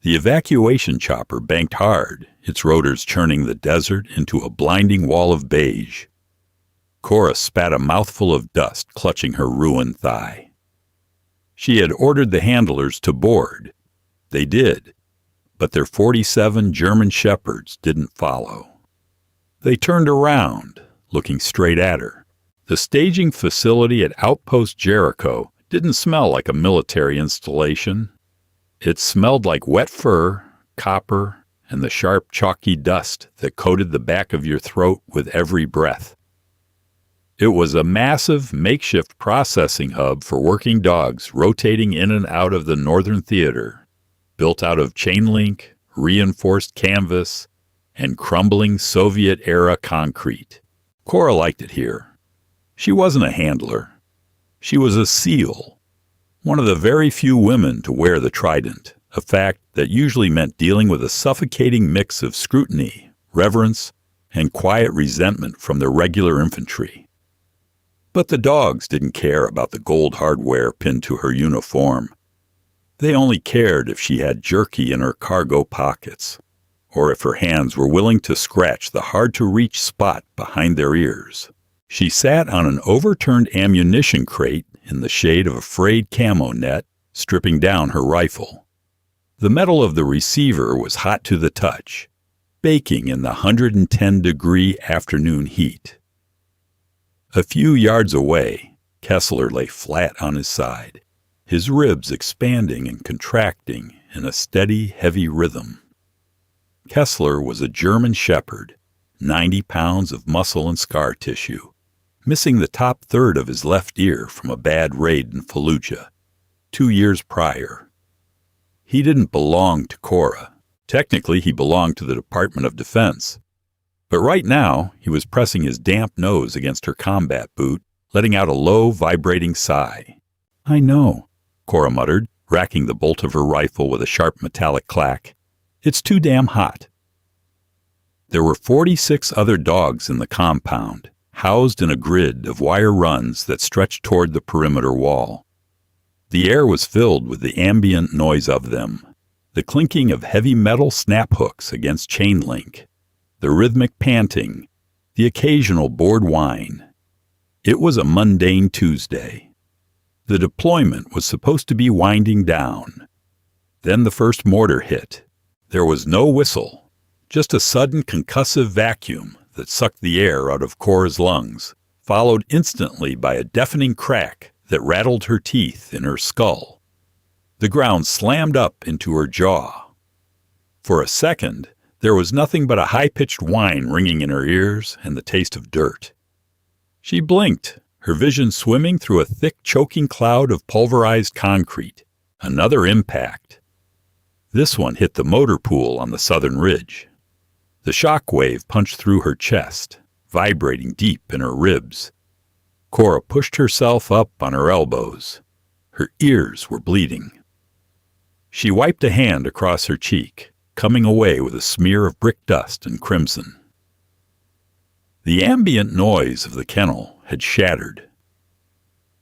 The evacuation chopper banked hard, its rotors churning the desert into a blinding wall of beige. Cora spat a mouthful of dust, clutching her ruined thigh. She had ordered the handlers to board. They did, but their 47 German shepherds didn't follow. They turned around, looking straight at her. The staging facility at Outpost Jericho didn't smell like a military installation. It smelled like wet fur, copper, and the sharp, chalky dust that coated the back of your throat with every breath. It was a massive, makeshift processing hub for working dogs rotating in and out of the Northern Theater, built out of chain link, reinforced canvas, and crumbling Soviet-era concrete. Cora liked it here. She wasn't a handler. She was a SEAL, one of the very few women to wear the trident, a fact that usually meant dealing with a suffocating mix of scrutiny, reverence, and quiet resentment from the regular infantry. But the dogs didn't care about the gold hardware pinned to her uniform. They only cared if she had jerky in her cargo pockets, or if her hands were willing to scratch the hard-to-reach spot behind their ears. She sat on an overturned ammunition crate in the shade of a frayed camo net, stripping down her rifle. The metal of the receiver was hot to the touch, baking in the 110-degree afternoon heat. A few yards away, Kessler lay flat on his side, his ribs expanding and contracting in a steady, heavy rhythm. Kessler was a German shepherd, 90 pounds of muscle and scar tissue, missing the top third of his left ear from a bad raid in Fallujah 2 years prior. He didn't belong to Cora. Technically, he belonged to the Department of Defense. But right now, he was pressing his damp nose against her combat boot, letting out a low, vibrating sigh. "I know," Cora muttered, racking the bolt of her rifle with a sharp metallic clack. "It's too damn hot." There were 46 other dogs in the compound, housed in a grid of wire runs that stretched toward the perimeter wall. The air was filled with the ambient noise of them, the clinking of heavy metal snap hooks against chain link, the rhythmic panting, the occasional bored whine. It was a mundane Tuesday. The deployment was supposed to be winding down. Then the first mortar hit. There was no whistle, just a sudden concussive vacuum that sucked the air out of Cora's lungs, followed instantly by a deafening crack that rattled her teeth in her skull. The ground slammed up into her jaw. For a second, there was nothing but a high-pitched whine ringing in her ears and the taste of dirt. She blinked, her vision swimming through a thick, choking cloud of pulverized concrete. Another impact. This one hit the motor pool on the southern ridge. The shock wave punched through her chest, vibrating deep in her ribs. Cora pushed herself up on her elbows. Her ears were bleeding. She wiped a hand across her cheek, coming away with a smear of brick dust and crimson. The ambient noise of the kennel had shattered.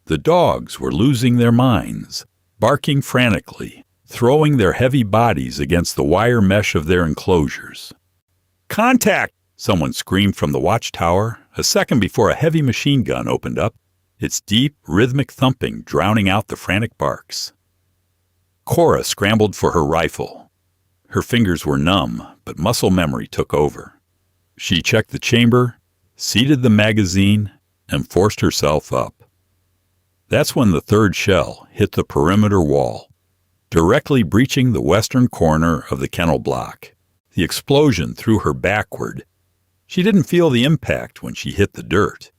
The dogs were losing their minds, barking frantically, throwing their heavy bodies against the wire mesh of their enclosures. "Contact!" someone screamed from the watchtower, a second before a heavy machine gun opened up, its deep, rhythmic thumping drowning out the frantic barks. Cora scrambled for her rifle. Her fingers were numb, but muscle memory took over. She checked the chamber, seated the magazine, and forced herself up. That's when the third shell hit the perimeter wall, directly breaching the western corner of the kennel block. The explosion threw her backward. She didn't feel the impact when she hit the dirt,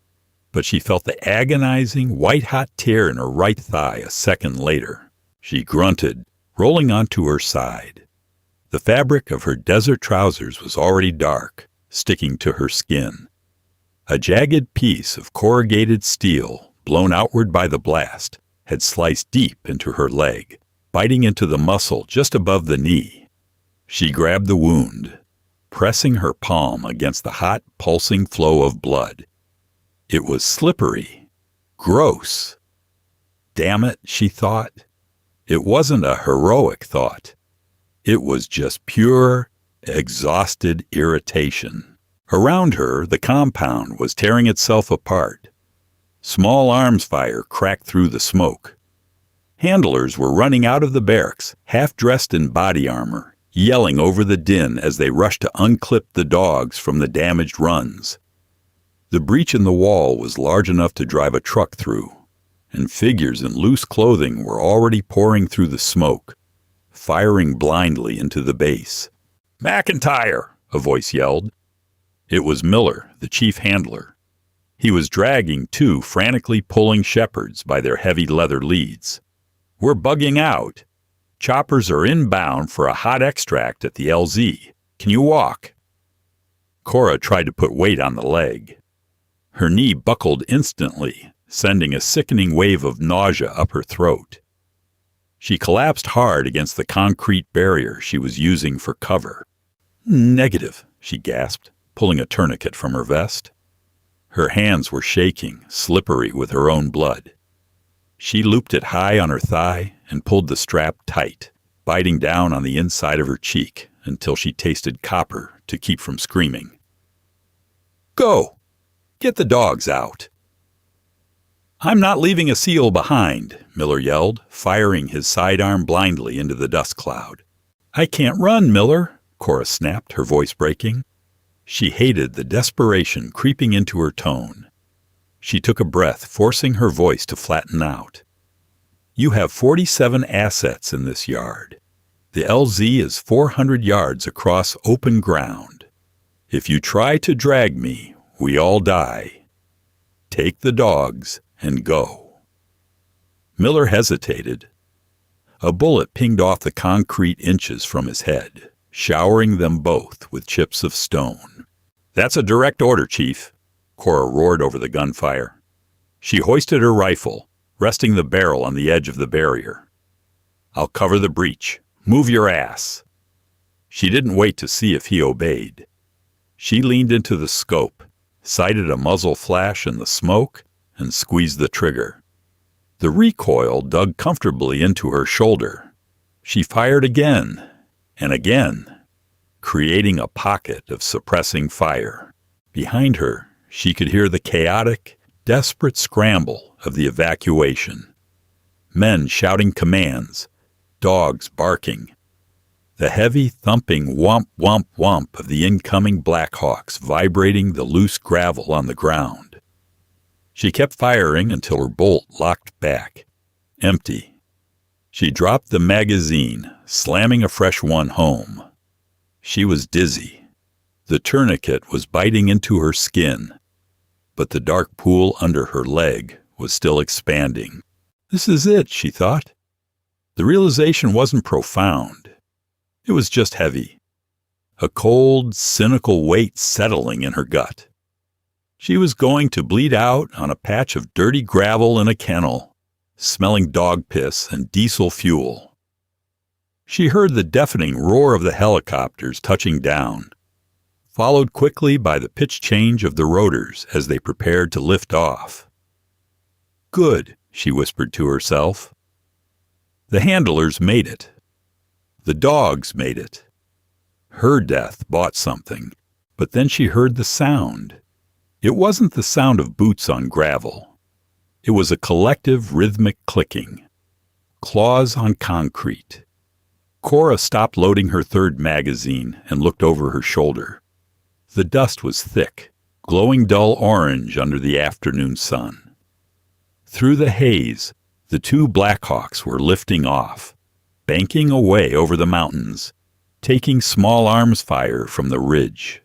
but she felt the agonizing, white-hot tear in her right thigh a second later. She grunted, rolling onto her side. The fabric of her desert trousers was already dark, sticking to her skin. A jagged piece of corrugated steel, blown outward by the blast, had sliced deep into her leg, biting into the muscle just above the knee. She grabbed the wound, pressing her palm against the hot, pulsing flow of blood. It was slippery, gross. Damn it, she thought. It wasn't a heroic thought. It was just pure, exhausted irritation. Around her, the compound was tearing itself apart. Small arms fire cracked through the smoke. Handlers were running out of the barracks, half-dressed in body armor, yelling over the din as they rushed to unclip the dogs from the damaged runs. The breach in the wall was large enough to drive a truck through, and figures in loose clothing were already pouring through the smoke, firing blindly into the base. "McIntyre!" a voice yelled. It was Miller, the chief handler. He was dragging two frantically pulling shepherds by their heavy leather leads. "We're bugging out. Choppers are inbound for a hot extract at the LZ. Can you walk?" Cora tried to put weight on the leg. Her knee buckled instantly, sending a sickening wave of nausea up her throat. She collapsed hard against the concrete barrier she was using for cover. "Negative," she gasped, pulling a tourniquet from her vest. Her hands were shaking, slippery with her own blood. She looped it high on her thigh and pulled the strap tight, biting down on the inside of her cheek until she tasted copper to keep from screaming. "Go! Get the dogs out!" "I'm not leaving a SEAL behind," Miller yelled, firing his sidearm blindly into the dust cloud. "I can't run, Miller," Cora snapped, her voice breaking. She hated the desperation creeping into her tone. She took a breath, forcing her voice to flatten out. "You have 47 assets in this yard. The LZ is 400 yards across open ground. If you try to drag me, we all die. Take the dogs and go." Miller hesitated. A bullet pinged off the concrete inches from his head, showering them both with chips of stone. "That's a direct order, Chief," Cora roared over the gunfire. She hoisted her rifle, resting the barrel on the edge of the barrier. "I'll cover the breach. Move your ass." She didn't wait to see if he obeyed. She leaned into the scope, sighted a muzzle flash in the smoke, and squeezed the trigger. The recoil dug comfortably into her shoulder. She fired again and again, creating a pocket of suppressing fire. Behind her, she could hear the chaotic, desperate scramble of the evacuation. Men shouting commands, dogs barking. The heavy, thumping whomp, whomp, whomp of the incoming Blackhawks vibrating the loose gravel on the ground. She kept firing until her bolt locked back. Empty. She dropped the magazine, slamming a fresh one home. She was dizzy. The tourniquet was biting into her skin, but the dark pool under her leg was still expanding. This is it, she thought. The realization wasn't profound. It was just heavy. A cold, cynical weight settling in her gut. She was going to bleed out on a patch of dirty gravel in a kennel, smelling dog piss and diesel fuel. She heard the deafening roar of the helicopters touching down, followed quickly by the pitch change of the rotors as they prepared to lift off. "Good," she whispered to herself. The handlers made it. The dogs made it. Her death bought something, but then she heard the sound. It wasn't the sound of boots on gravel. It was a collective rhythmic clicking. Claws on concrete. Cora stopped loading her third magazine and looked over her shoulder. The dust was thick, glowing dull orange under the afternoon sun. Through the haze, the two Blackhawks were lifting off, banking away over the mountains, taking small arms fire from the ridge.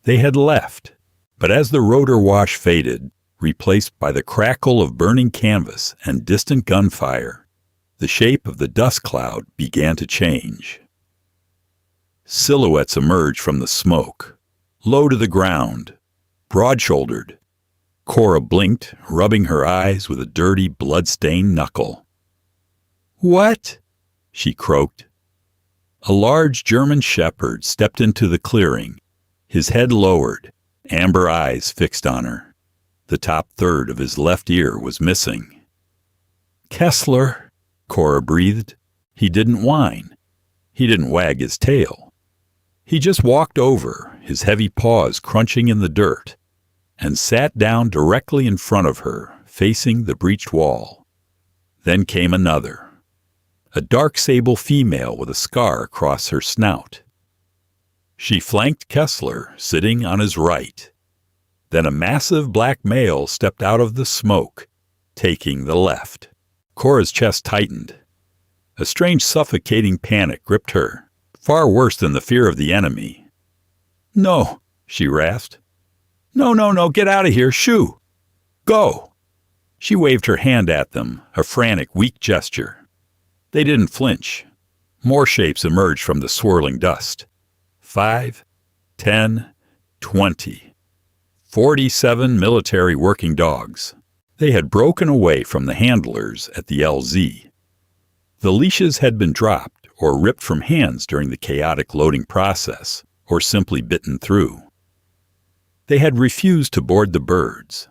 They had left, but as the rotor wash faded, replaced by the crackle of burning canvas and distant gunfire, the shape of the dust cloud began to change. Silhouettes emerged from the smoke, low to the ground, broad-shouldered. Cora blinked, rubbing her eyes with a dirty, blood-stained knuckle. "What?" she croaked. A large German shepherd stepped into the clearing, his head lowered, amber eyes fixed on her. The top third of his left ear was missing. "Kessler," Cora breathed. He didn't whine. He didn't wag his tail. He just walked over, his heavy paws crunching in the dirt, and sat down directly in front of her, facing the breached wall. Then came another, a dark sable female with a scar across her snout. She flanked Kessler, sitting on his right. Then a massive black male stepped out of the smoke, taking the left. Cora's chest tightened. A strange suffocating panic gripped her, far worse than the fear of the enemy. "No," she rasped. No, get out of here, shoo! Go!" She waved her hand at them, a frantic, weak gesture. They didn't flinch. More shapes emerged from the swirling dust. 5, 10, 20. 47 military working dogs. They had broken away from the handlers at the LZ. The leashes had been dropped or ripped from hands during the chaotic loading process, or simply bitten through. They had refused to board the birds.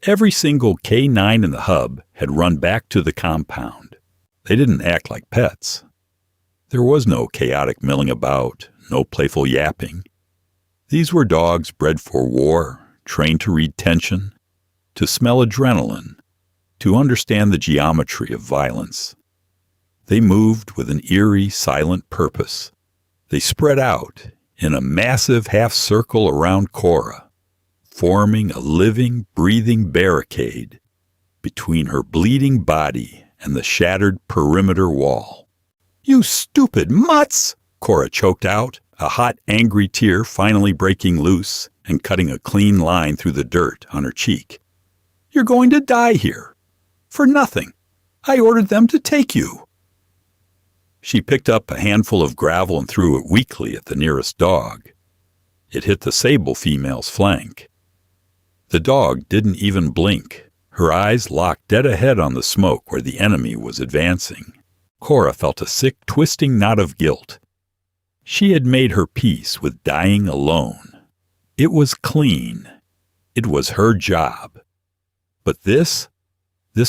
Every single K9 in the hub had run back to the compound. They didn't act like pets. There was no chaotic milling about, no playful yapping. These were dogs bred for war, trained to read tension, to smell adrenaline, to understand the geometry of violence. They moved with an eerie, silent purpose. They spread out in a massive half-circle around Cora, forming a living, breathing barricade between her bleeding body and the shattered perimeter wall. "You stupid mutts!" Cora choked out, a hot, angry tear finally breaking loose and cutting a clean line through the dirt on her cheek. "You're going to die here. For nothing. I ordered them to take you." She picked up a handful of gravel and threw it weakly at the nearest dog. It hit the sable female's flank. The dog didn't even blink, her eyes locked dead ahead on the smoke where the enemy was advancing. Cora felt a sick, twisting knot of guilt. She had made her peace with dying alone. It was clean. It was her job. But this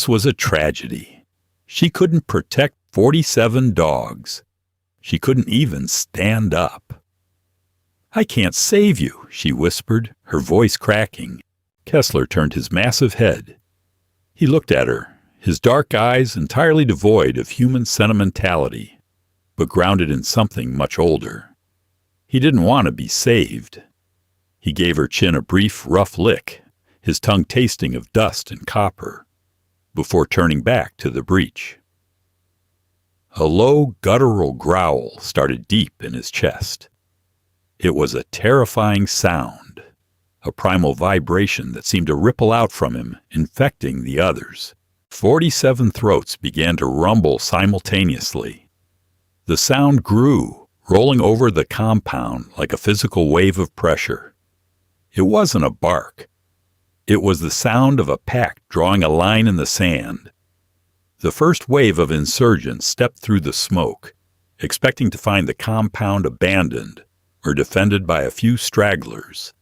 was a tragedy. She couldn't protect 47 dogs. She couldn't even stand up. "I can't save you," she whispered, her voice cracking. Kessler turned his massive head. He looked at her, his dark eyes entirely devoid of human sentimentality, but grounded in something much older. He didn't want to be saved. He gave her chin a brief, rough lick, his tongue tasting of dust and copper, before turning back to the breach. A low, guttural growl started deep in his chest. It was a terrifying sound, a primal vibration that seemed to ripple out from him, infecting the others. 47 throats began to rumble simultaneously. The sound grew, rolling over the compound like a physical wave of pressure. It wasn't a bark. It was the sound of a pack drawing a line in the sand. The first wave of insurgents stepped through the smoke, expecting to find the compound abandoned or defended by a few stragglers.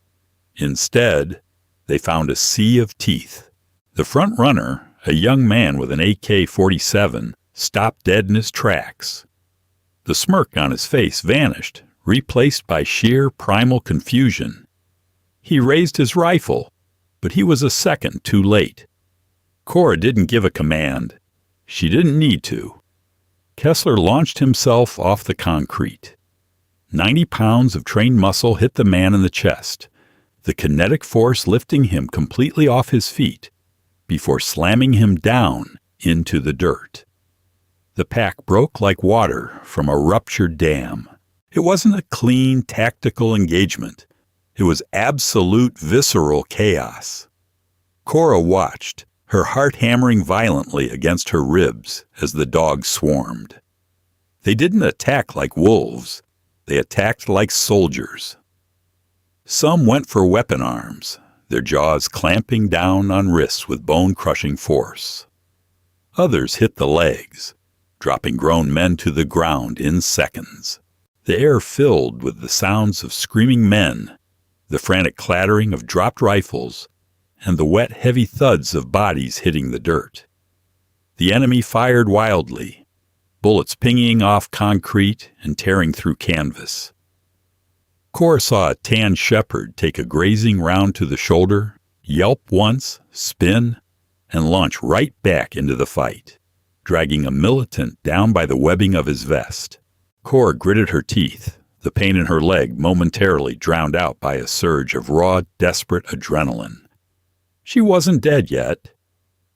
Instead, they found a sea of teeth. The front runner, a young man with an AK-47, stopped dead in his tracks. The smirk on his face vanished, replaced by sheer primal confusion. He raised his rifle, but he was a second too late. Cora didn't give a command. She didn't need to. Kessler launched himself off the concrete. 90 pounds of trained muscle hit the man in the chest, the kinetic force lifting him completely off his feet before slamming him down into the dirt. The pack broke like water from a ruptured dam. It wasn't a clean, tactical engagement. It was absolute, visceral chaos. Cora watched, her heart hammering violently against her ribs as the dogs swarmed. They didn't attack like wolves. They attacked like soldiers. Some went for weapon arms, their jaws clamping down on wrists with bone-crushing force. Others hit the legs, dropping grown men to the ground in seconds. The air filled with the sounds of screaming men, the frantic clattering of dropped rifles, and the wet, heavy thuds of bodies hitting the dirt. The enemy fired wildly. bullets pinging off concrete and tearing through canvas. Cora saw a tan shepherd take a grazing round to the shoulder, yelp once, spin, and launch right back into the fight, dragging a militant down by the webbing of his vest. Cora gritted her teeth, the pain in her leg momentarily drowned out by a surge of raw, desperate adrenaline. She wasn't dead yet,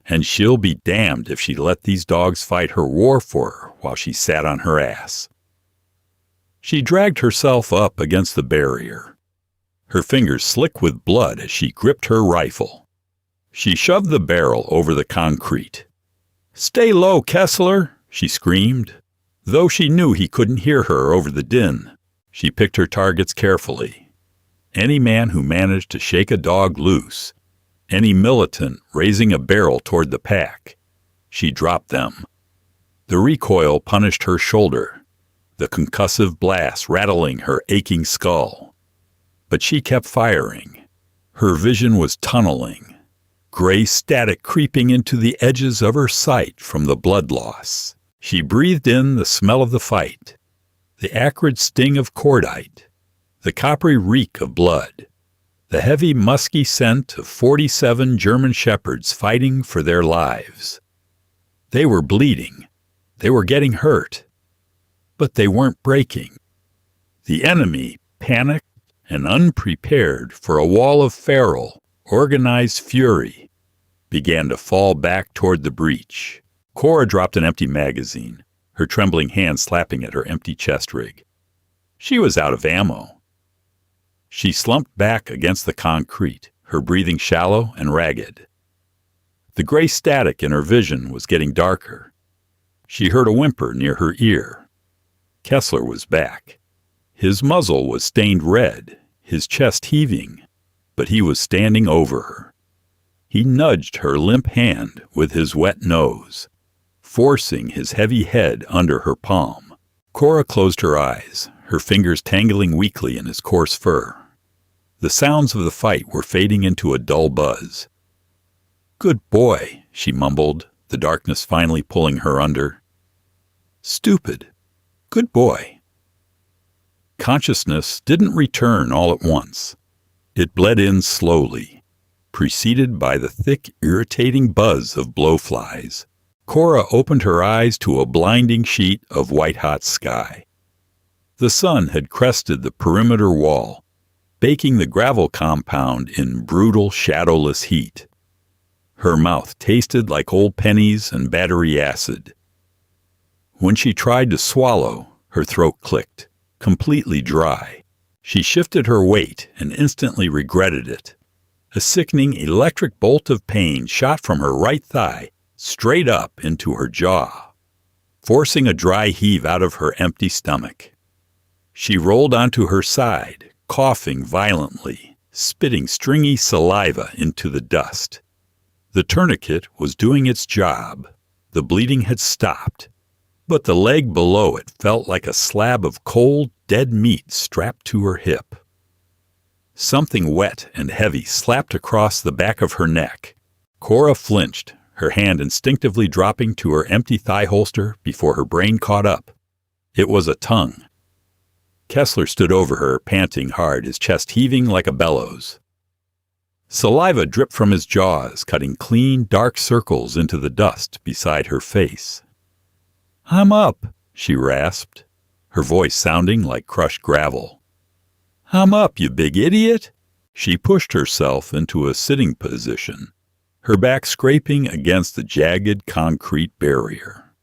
and she'll be damned if she let these dogs fight her war for her while she sat on her ass. She dragged herself up against the barrier, her fingers slick with blood as she gripped her rifle. She shoved the barrel over the concrete. "Stay low, Kessler," she screamed. Though she knew he couldn't hear her over the din, she picked her targets carefully. Any man who managed to shake a dog loose, any militant raising a barrel toward the pack, she dropped them. The recoil punished her shoulder, the concussive blast rattling her aching skull. But she kept firing. Her vision was tunneling, gray static creeping into the edges of her sight from the blood loss. She breathed in the smell of the fight, the acrid sting of cordite, the coppery reek of blood, the heavy musky scent of 47 German shepherds fighting for their lives. They were bleeding. They were getting hurt. But they weren't breaking. The enemy, panicked and unprepared for a wall of feral, organized fury, began to fall back toward the breach. Cora dropped an empty magazine, her trembling hand slapping at her empty chest rig. She was out of ammo. She slumped back against the concrete, her breathing shallow and ragged. The gray static in her vision was getting darker. She heard a whimper near her ear. Kessler was back. His muzzle was stained red, his chest heaving, but he was standing over her. He nudged her limp hand with his wet nose, forcing his heavy head under her palm. Cora closed her eyes, her fingers tangling weakly in his coarse fur. The sounds of the fight were fading into a dull buzz. "Good boy," she mumbled, the darkness finally pulling her under. "Stupid. Good boy." Consciousness didn't return all at once. It bled in slowly, preceded by the thick, irritating buzz of blowflies. Cora opened her eyes to a blinding sheet of white-hot sky. The sun had crested the perimeter wall, baking the gravel compound in brutal, shadowless heat. Her mouth tasted like old pennies and battery acid. When she tried to swallow, her throat clicked, completely dry. She shifted her weight and instantly regretted it. A sickening electric bolt of pain shot from her right thigh straight up into her jaw, forcing a dry heave out of her empty stomach. She rolled onto her side, coughing violently, spitting stringy saliva into the dust. The tourniquet was doing its job. The bleeding had stopped, but the leg below it felt like a slab of cold, dead meat strapped to her hip. Something wet and heavy slapped across the back of her neck. Cora flinched, her hand instinctively dropping to her empty thigh holster before her brain caught up. It was a tongue. Kessler stood over her, panting hard, his chest heaving like a bellows. Saliva dripped from his jaws, cutting clean, dark circles into the dust beside her face. "I'm up," she rasped, her voice sounding like crushed gravel. "I'm up, you big idiot!" She pushed herself into a sitting position, her back scraping against the jagged concrete barrier.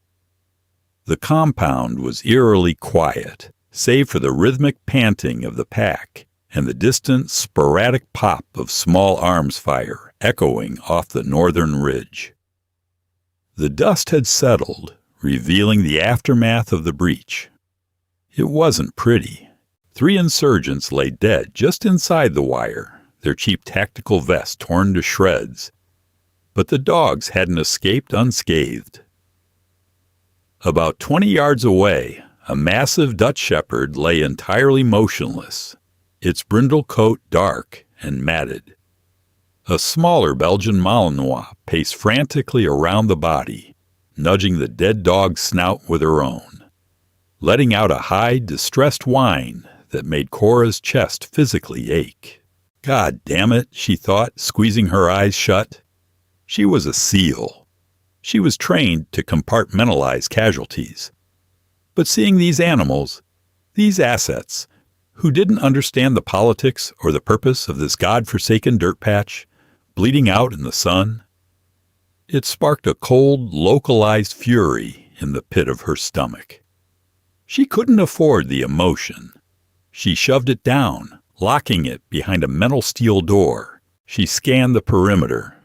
The compound was eerily quiet, save for the rhythmic panting of the pack and the distant, sporadic pop of small arms fire echoing off the northern ridge. The dust had settled, revealing the aftermath of the breach. It wasn't pretty. 3 insurgents lay dead just inside the wire, their cheap tactical vests torn to shreds. But the dogs hadn't escaped unscathed. About 20 yards away, a massive Dutch shepherd lay entirely motionless, its brindle coat dark and matted. A smaller Belgian Malinois paced frantically around the body, nudging the dead dog's snout with her own, letting out a high, distressed whine that made Cora's chest physically ache. God damn it, she thought, squeezing her eyes shut. She was a SEAL. She was trained to compartmentalize casualties. But seeing these animals, these assets, who didn't understand the politics or the purpose of this God-forsaken dirt patch, bleeding out in the sun, it sparked a cold, localized fury in the pit of her stomach. She couldn't afford the emotion. She shoved it down, locking it behind a metal steel door. She scanned the perimeter.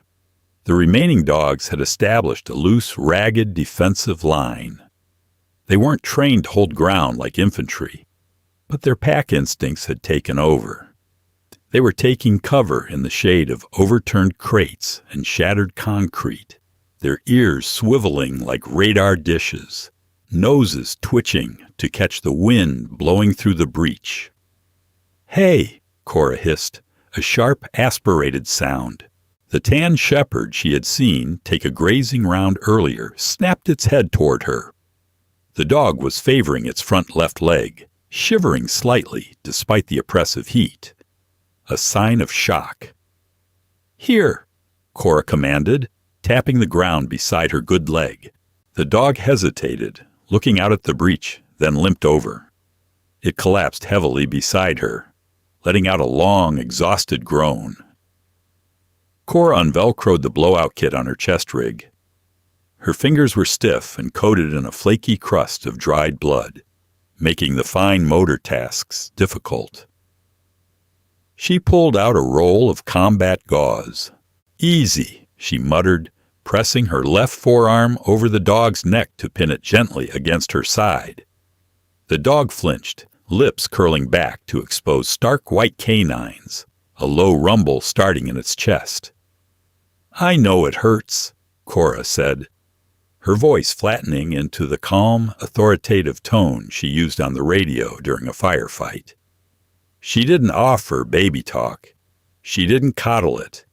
The remaining dogs had established a loose, ragged, defensive line. They weren't trained to hold ground like infantry, but their pack instincts had taken over. They were taking cover in the shade of overturned crates and shattered concrete, their ears swiveling like radar dishes, noses twitching to catch the wind blowing through the breach. "Hey," Cora hissed, a sharp, aspirated sound. The tan shepherd she had seen take a grazing round earlier snapped its head toward her. The dog was favoring its front left leg, shivering slightly despite the oppressive heat. A sign of shock. "Here," Cora commanded, tapping the ground beside her good leg. The dog hesitated, looking out at the breach, then limped over. It collapsed heavily beside her, letting out a long, exhausted groan. Cora unvelcroed the blowout kit on her chest rig. Her fingers were stiff and coated in a flaky crust of dried blood, making the fine motor tasks difficult. She pulled out a roll of combat gauze. "Easy," she muttered, pressing her left forearm over the dog's neck to pin it gently against her side. The dog flinched, lips curling back to expose stark white canines, a low rumble starting in its chest. "I know it hurts," Cora said, her voice flattening into the calm, authoritative tone she used on the radio during a firefight. She didn't offer baby talk. She didn't coddle it.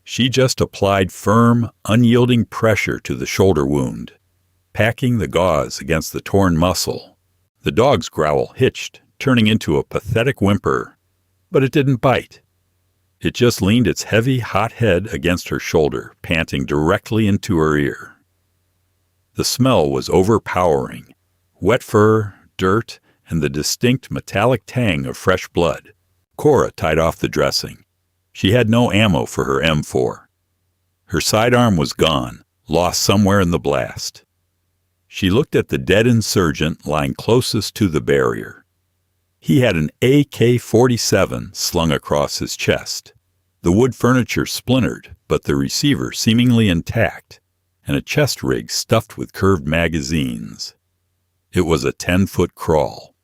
She just applied firm, unyielding pressure to the shoulder wound, packing the gauze against the torn muscle. The dog's growl hitched, turning into a pathetic whimper, but it didn't bite. It just leaned its heavy, hot head against her shoulder, panting directly into her ear. The smell was overpowering. Wet fur, dirt, and the distinct metallic tang of fresh blood. Cora tied off the dressing. She had no ammo for her M4. Her sidearm was gone, lost somewhere in the blast. She looked at the dead insurgent lying closest to the barrier. He had an AK-47 slung across his chest. The wood furniture splintered, but the receiver seemingly intact, and a chest rig stuffed with curved magazines. It was a 10-foot crawl.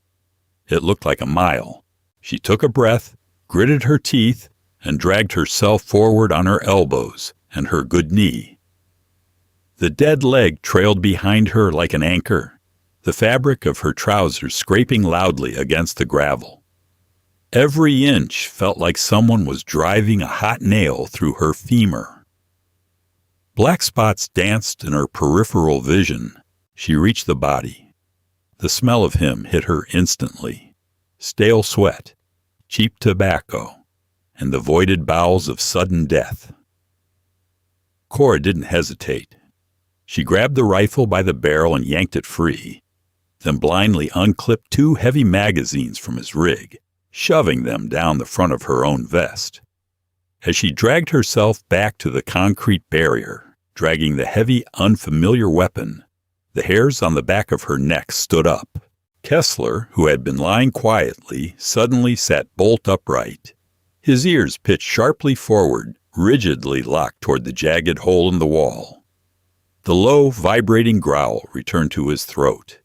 It looked like a mile. She took a breath, gritted her teeth, and dragged herself forward on her elbows and her good knee. The dead leg trailed behind her like an anchor, the fabric of her trousers scraping loudly against the gravel. Every inch felt like someone was driving a hot nail through her femur. Black spots danced in her peripheral vision. She reached the body. The smell of him hit her instantly. Stale sweat, cheap tobacco, and the voided bowels of sudden death. Cora didn't hesitate. She grabbed the rifle by the barrel and yanked it free, then blindly unclipped 2 heavy magazines from his rig, shoving them down the front of her own vest. As she dragged herself back to the concrete barrier, dragging the heavy, unfamiliar weapon, the hairs on the back of her neck stood up. Kessler, who had been lying quietly, suddenly sat bolt upright. His ears pitched sharply forward, rigidly locked toward the jagged hole in the wall. The low, vibrating growl returned to his throat.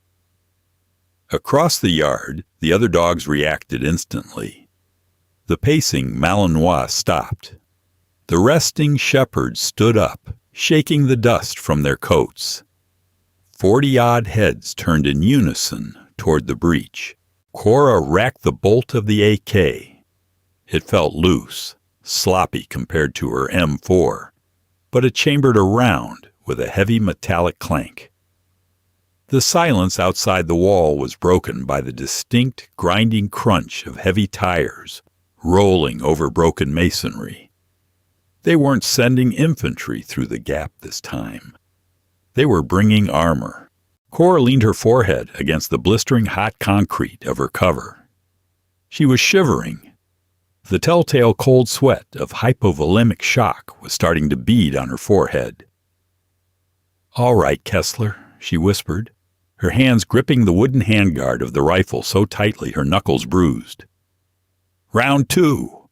Across the yard, the other dogs reacted instantly. The pacing Malinois stopped. The resting shepherds stood up, shaking the dust from their coats. 40-odd heads turned in unison toward the breach. Cora racked the bolt of the AK. It felt loose, sloppy compared to her M4, but it chambered a round with a heavy metallic clank. The silence outside the wall was broken by the distinct, grinding crunch of heavy tires rolling over broken masonry. They weren't sending infantry through the gap this time. They were bringing armor. Cora leaned her forehead against the blistering hot concrete of her cover. She was shivering. The telltale cold sweat of hypovolemic shock was starting to bead on her forehead. "All right, Kessler," she whispered, her hands gripping the wooden handguard of the rifle so tightly her knuckles bruised. "Round 2.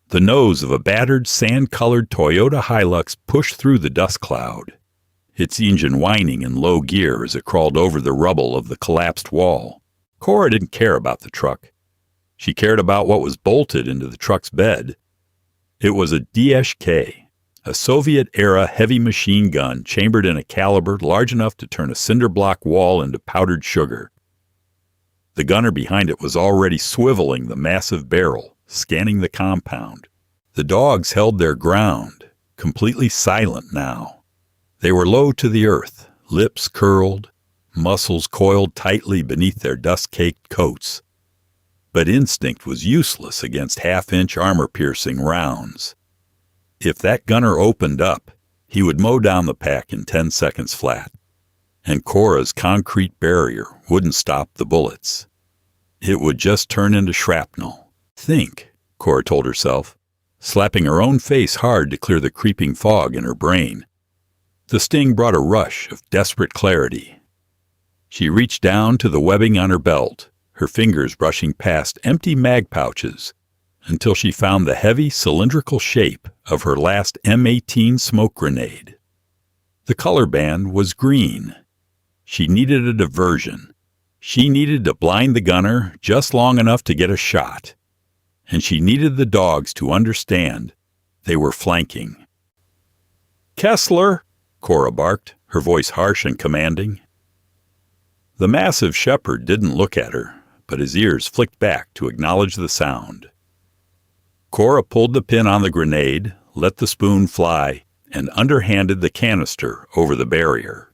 The nose of a battered, sand-colored Toyota Hilux pushed through the dust cloud, its engine whining in low gear as it crawled over the rubble of the collapsed wall. Cora didn't care about the truck. She cared about what was bolted into the truck's bed. It was a DSK, a Soviet-era heavy machine gun chambered in a caliber large enough to turn a cinder block wall into powdered sugar. The gunner behind it was already swiveling the massive barrel, scanning the compound. The dogs held their ground, completely silent now. They were low to the earth, lips curled, muscles coiled tightly beneath their dust-caked coats. But instinct was useless against half-inch armor-piercing rounds. If that gunner opened up, he would mow down the pack in 10 seconds flat. And Cora's concrete barrier wouldn't stop the bullets. It would just turn into shrapnel. "Think," Cora told herself, slapping her own face hard to clear the creeping fog in her brain. The sting brought a rush of desperate clarity. She reached down to the webbing on her belt, her fingers brushing past empty mag pouches, until she found the heavy cylindrical shape of her last M18 smoke grenade. The color band was green. She needed a diversion. She needed to blind the gunner just long enough to get a shot. And she needed the dogs to understand they were flanking. "Kessler!" Cora barked, her voice harsh and commanding. The massive shepherd didn't look at her, but his ears flicked back to acknowledge the sound. Cora pulled the pin on the grenade, let the spoon fly, and underhanded the canister over the barrier.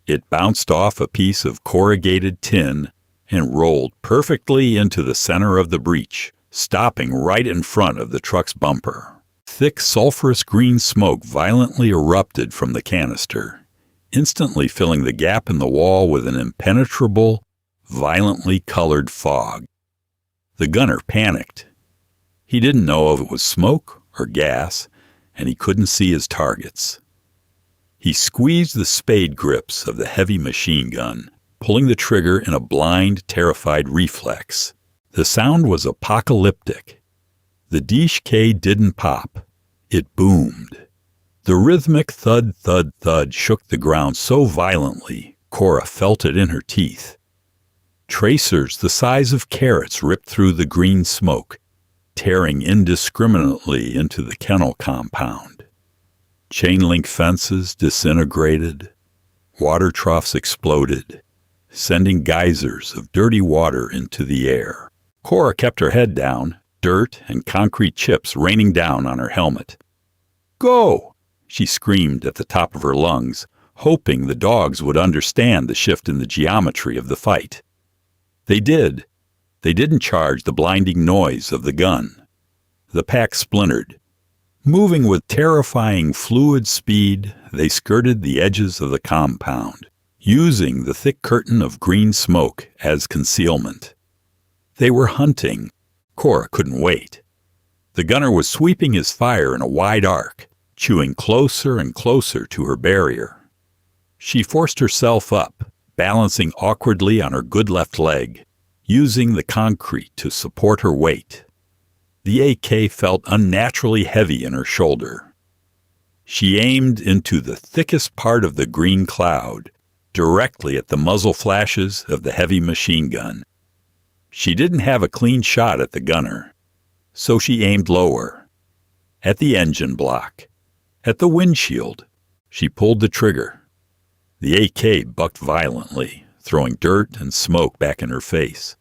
It bounced off a piece of corrugated tin and rolled perfectly into the center of the breach, stopping right in front of the truck's bumper. Thick sulphurous green smoke violently erupted from the canister, instantly filling the gap in the wall with an impenetrable, violently colored fog. The gunner panicked. He didn't know if it was smoke or gas, and he couldn't see his targets. He squeezed the spade grips of the heavy machine gun, pulling the trigger in a blind, terrified reflex. The sound was apocalyptic. The DSK didn't pop. It boomed. The rhythmic thud, thud, thud shook the ground so violently, Cora felt it in her teeth. Tracers the size of carrots ripped through the green smoke, tearing indiscriminately into the kennel compound. Chain-link fences disintegrated. Water troughs exploded, sending geysers of dirty water into the air. Cora kept her head down, dirt and concrete chips raining down on her helmet. "Go!" she screamed at the top of her lungs, hoping the dogs would understand the shift in the geometry of the fight. They did. They didn't charge the blinding noise of the gun. The pack splintered. Moving with terrifying fluid speed, they skirted the edges of the compound, using the thick curtain of green smoke as concealment. They were hunting. Cora couldn't wait. The gunner was sweeping his fire in a wide arc, chewing closer and closer to her barrier. She forced herself up, balancing awkwardly on her good left leg, using the concrete to support her weight. The AK felt unnaturally heavy in her shoulder. She aimed into the thickest part of the green cloud, directly at the muzzle flashes of the heavy machine gun. She didn't have a clean shot at the gunner, so she aimed lower. At the engine block, at the windshield, she pulled the trigger. The AK bucked violently, throwing dirt and smoke back in her face.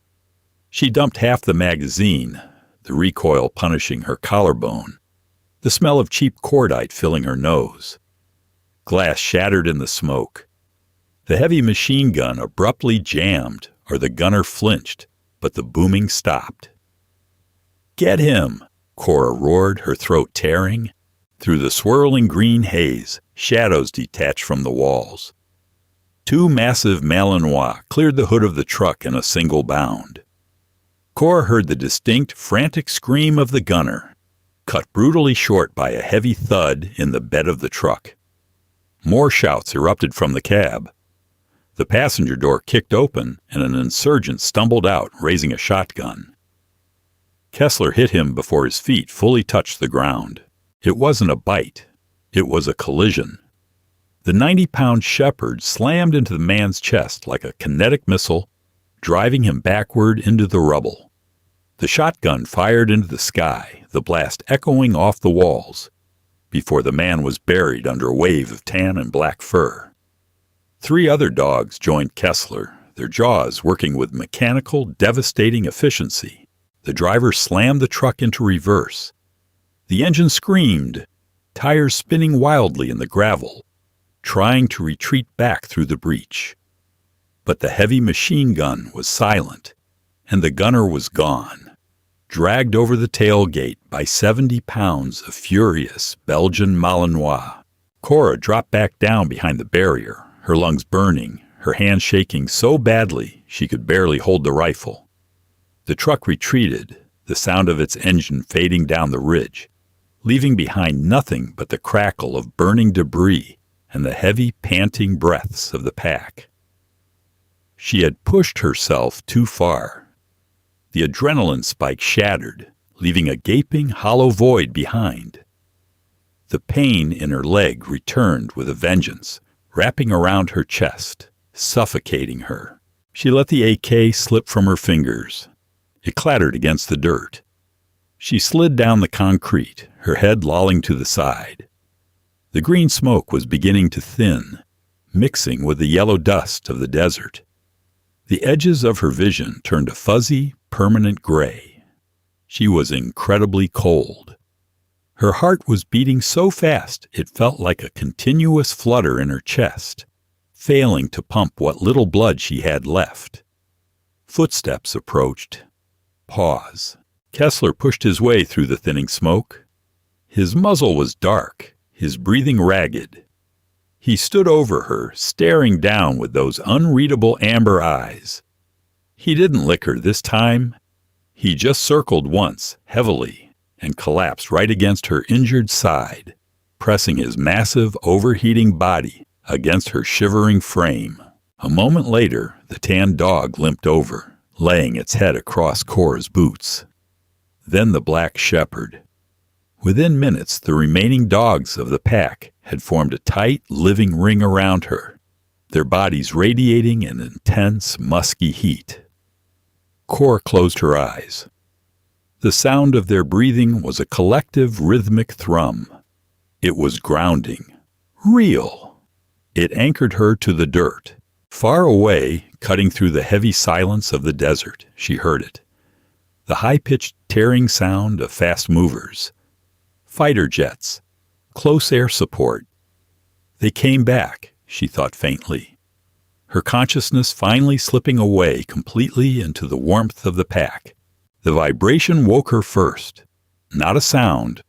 She dumped half the magazine, the recoil punishing her collarbone, the smell of cheap cordite filling her nose. Glass shattered in the smoke. The heavy machine gun abruptly jammed, or the gunner flinched, but the booming stopped. "Get him!" Cora roared, her throat tearing. Through the swirling green haze, shadows detached from the walls. Two massive Malinois cleared the hood of the truck in a single bound. Cora heard the distinct, frantic scream of the gunner, cut brutally short by a heavy thud in the bed of the truck. More shouts erupted from the cab. The passenger door kicked open, and an insurgent stumbled out, raising a shotgun. Kessler hit him before his feet fully touched the ground. It wasn't a bite. It was a collision. The 90-pound shepherd slammed into the man's chest like a kinetic missile, driving him backward into the rubble. The shotgun fired into the sky, the blast echoing off the walls, before the man was buried under a wave of tan and black fur. 3 other dogs joined Kessler, their jaws working with mechanical, devastating efficiency. The driver slammed the truck into reverse. The engine screamed, tires spinning wildly in the gravel, trying to retreat back through the breach. But the heavy machine gun was silent, and the gunner was gone, dragged over the tailgate by 70 pounds of furious Belgian Malinois. Cora dropped back down behind the barrier, her lungs burning, her hands shaking so badly she could barely hold the rifle. The truck retreated, the sound of its engine fading down the ridge, leaving behind nothing but the crackle of burning debris and the heavy, panting breaths of the pack. She had pushed herself too far. The adrenaline spike shattered, leaving a gaping, hollow void behind. The pain in her leg returned with a vengeance, wrapping around her chest, suffocating her. She let the AK slip from her fingers. It clattered against the dirt. She slid down the concrete, her head lolling to the side. The green smoke was beginning to thin, mixing with the yellow dust of the desert. The edges of her vision turned a fuzzy, permanent gray. She was incredibly cold. Her heart was beating so fast it felt like a continuous flutter in her chest, failing to pump what little blood she had left. Footsteps approached. Pause. Kessler pushed his way through the thinning smoke. His muzzle was dark, his breathing ragged. He stood over her, staring down with those unreadable amber eyes. He didn't lick her this time. He just circled once, heavily, and collapsed right against her injured side, pressing his massive, overheating body against her shivering frame. A moment later, the tan dog limped over, laying its head across Cora's boots. Then the black shepherd. Within minutes, the remaining dogs of the pack had formed a tight, living ring around her, their bodies radiating an intense, musky heat. Cora closed her eyes. The sound of their breathing was a collective, rhythmic thrum. It was grounding. Real. It anchored her to the dirt. Far away, cutting through the heavy silence of the desert, she heard it. The high-pitched, tearing sound of fast movers. Fighter jets. Close air support. They came back, she thought faintly. Her consciousness finally slipping away completely into the warmth of the pack. The vibration woke her first. Not a sound,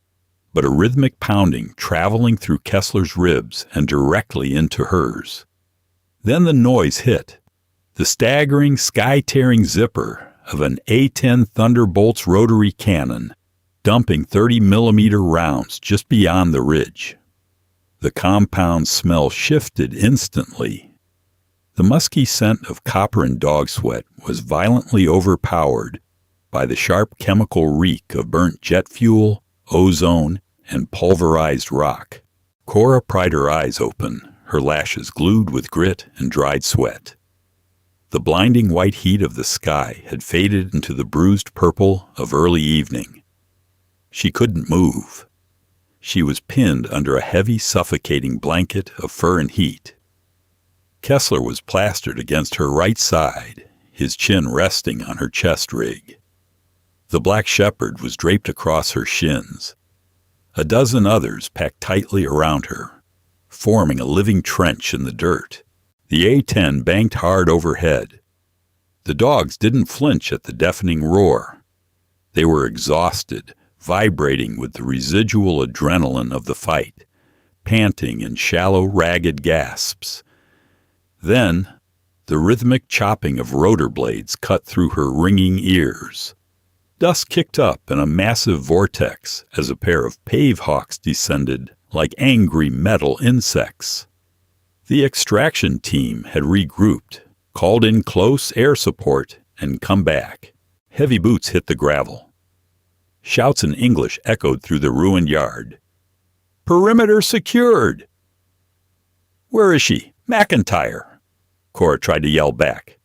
but a rhythmic pounding traveling through Kessler's ribs and directly into hers. Then the noise hit. The staggering, sky-tearing zipper of an A-10 Thunderbolt's rotary cannon, dumping 30-millimeter rounds just beyond the ridge. The compound smell shifted instantly. The musky scent of copper and dog sweat was violently overpowered by the sharp chemical reek of burnt jet fuel, ozone, and pulverized rock. Cora pried her eyes open, her lashes glued with grit and dried sweat. The blinding white heat of the sky had faded into the bruised purple of early evening. She couldn't move. She was pinned under a heavy, suffocating blanket of fur and heat. Kessler was plastered against her right side, his chin resting on her chest rig. The black shepherd was draped across her shins. A dozen others packed tightly around her, forming a living trench in the dirt, The A-10 banked hard overhead. The dogs didn't flinch at the deafening roar. They were exhausted, vibrating with the residual adrenaline of the fight, panting in shallow, ragged gasps. Then, the rhythmic chopping of rotor blades cut through her ringing ears. Dust kicked up in a massive vortex as a pair of pave hawks descended like angry metal insects. The extraction team had regrouped, called in close air support, and come back. Heavy boots hit the gravel. Shouts in English echoed through the ruined yard. "Perimeter secured!" "Where is she? McIntyre!" Cora tried to yell back,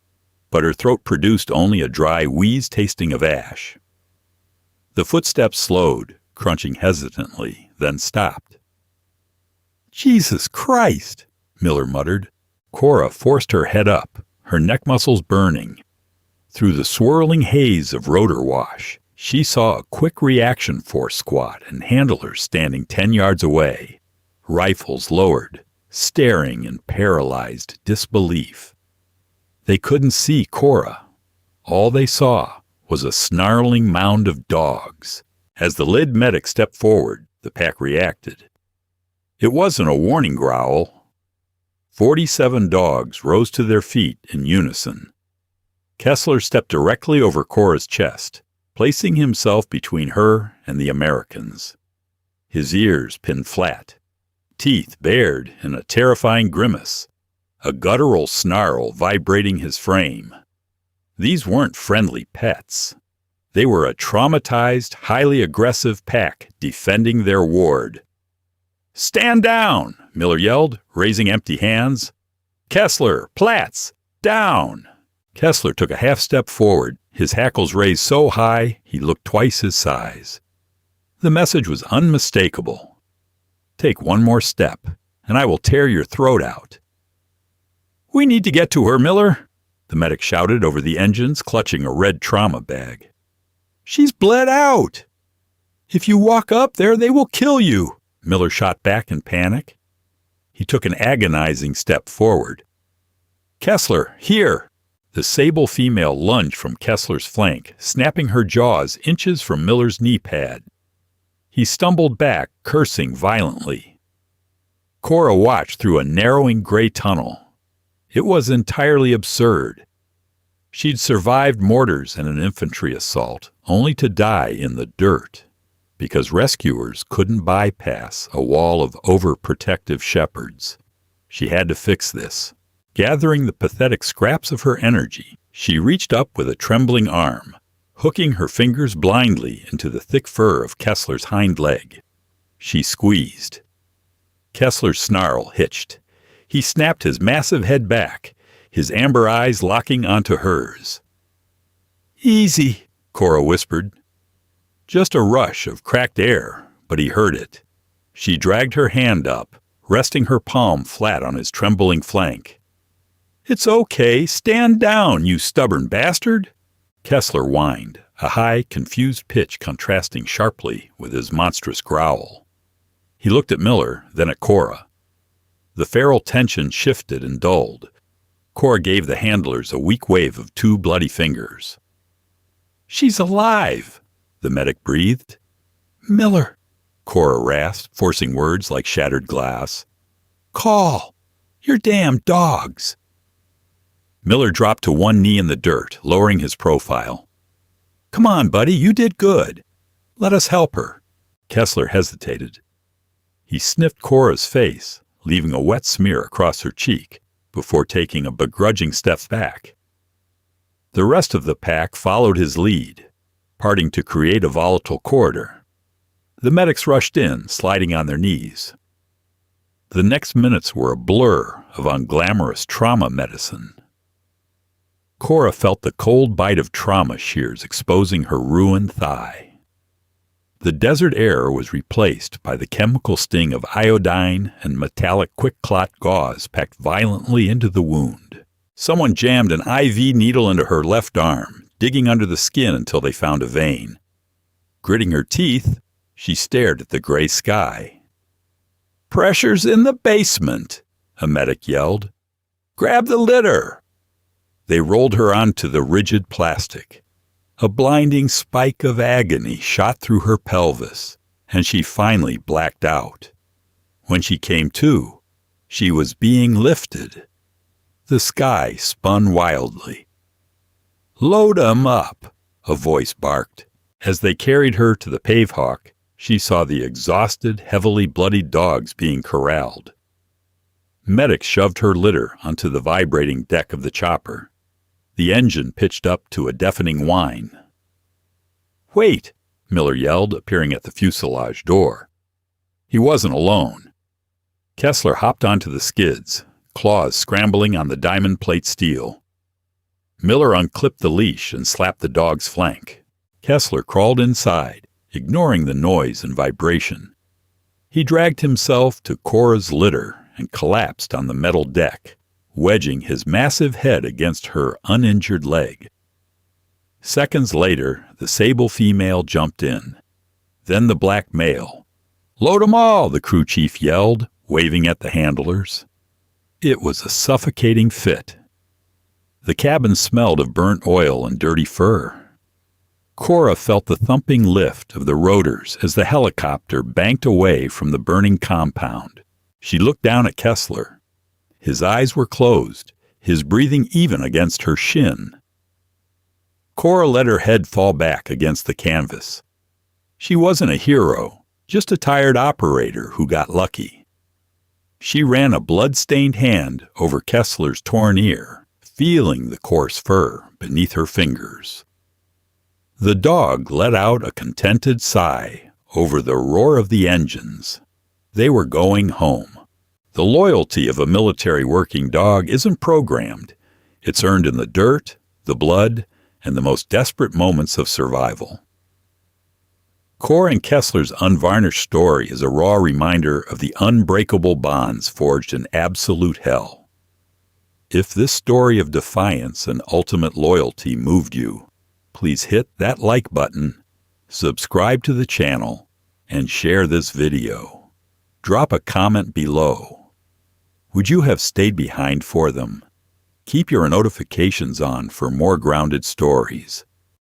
but her throat produced only a dry wheeze tasting of ash. The footsteps slowed, crunching hesitantly, then stopped. "Jesus Christ!" Miller muttered. Cora forced her head up, her neck muscles burning. Through the swirling haze of rotor wash, she saw a quick reaction force squad and handlers standing 10 yards away, rifles lowered, staring in paralyzed disbelief. They couldn't see Cora. All they saw was a snarling mound of dogs. As the lead medic stepped forward, the pack reacted. It wasn't a warning growl. 47 dogs rose to their feet in unison. Kessler stepped directly over Cora's chest, placing himself between her and the Americans. His ears pinned flat, teeth bared in a terrifying grimace, a guttural snarl vibrating his frame. These weren't friendly pets. They were a traumatized, highly aggressive pack defending their ward. "Stand down!" Miller yelled, raising empty hands. "Kessler, Platts, down!" Kessler took a half step forward, his hackles raised so high he looked twice his size. The message was unmistakable. "Take one more step, and I will tear your throat out." "We need to get to her, Miller," the medic shouted over the engines, clutching a red trauma bag. "She's bled out." "If you walk up there, they will kill you," Miller shot back in panic. He took an agonizing step forward. "Kessler, here!" The sable female lunged from Kessler's flank, snapping her jaws inches from Miller's knee pad. He stumbled back, cursing violently. Cora watched through a narrowing gray tunnel. It was entirely absurd. She'd survived mortars and an infantry assault, only to die in the dirt, because rescuers couldn't bypass a wall of overprotective shepherds. She had to fix this. Gathering the pathetic scraps of her energy, she reached up with a trembling arm, hooking her fingers blindly into the thick fur of Kessler's hind leg. She squeezed. Kessler's snarl hitched. He snapped his massive head back, his amber eyes locking onto hers. "Easy," Cora whispered. Just a rush of cracked air, but he heard it. She dragged her hand up, resting her palm flat on his trembling flank. "It's okay. Stand down, you stubborn bastard." Kessler whined, a high, confused pitch contrasting sharply with his monstrous growl. He looked at Miller, then at Cora. The feral tension shifted and dulled. Cora gave the handlers a weak wave of 2 bloody fingers. "She's alive," the medic breathed. "Miller," Cora rasped, forcing words like shattered glass. "Call! Your damn dogs!" Miller dropped to one knee in the dirt, lowering his profile. "Come on, buddy, you did good. Let us help her." Kessler hesitated. He sniffed Cora's face, leaving a wet smear across her cheek, before taking a begrudging step back. The rest of the pack followed his lead, parting to create a volatile corridor. The medics rushed in, sliding on their knees. The next minutes were a blur of unglamorous trauma medicine. Cora felt the cold bite of trauma shears exposing her ruined thigh. The desert air was replaced by the chemical sting of iodine and metallic quick-clot gauze packed violently into the wound. Someone jammed an IV needle into her left arm, digging under the skin until they found a vein. Gritting her teeth, she stared at the gray sky. "Pressure's in the basement," a medic yelled. Grab the litter! They rolled her onto the rigid plastic. A blinding spike of agony shot through her pelvis, and she finally blacked out. When she came to, she was being lifted. The sky spun wildly. "Load 'em up," a voice barked. As they carried her to the pavehawk, she saw the exhausted, heavily bloodied dogs being corralled. Medics shoved her litter onto the vibrating deck of the chopper. The engine pitched up to a deafening whine. "Wait!" Miller yelled, appearing at the fuselage door. He wasn't alone. Kessler hopped onto the skids, claws scrambling on the diamond plate steel. Miller unclipped the leash and slapped the dog's flank. Kessler crawled inside, ignoring the noise and vibration. He dragged himself to Cora's litter and collapsed on the metal deck, wedging his massive head against her uninjured leg. Seconds later, the sable female jumped in. Then the black male. "Load 'em all!" the crew chief yelled, waving at the handlers. It was a suffocating fit. The cabin smelled of burnt oil and dirty fur. Cora felt the thumping lift of the rotors as the helicopter banked away from the burning compound. She looked down at Kessler. His eyes were closed, his breathing even against her shin. Cora let her head fall back against the canvas. She wasn't a hero, just a tired operator who got lucky. She ran a blood-stained hand over Kessler's torn ear, feeling the coarse fur beneath her fingers. The dog let out a contented sigh over the roar of the engines. They were going home. The loyalty of a military working dog isn't programmed. It's earned in the dirt, the blood, and the most desperate moments of survival. Cora and Kessler's unvarnished story is a raw reminder of the unbreakable bonds forged in absolute hell. If this story of defiance and ultimate loyalty moved you, please hit that like button, subscribe to the channel, and share this video. Drop a comment below. Would you have stayed behind for them? Keep your notifications on for more grounded stories.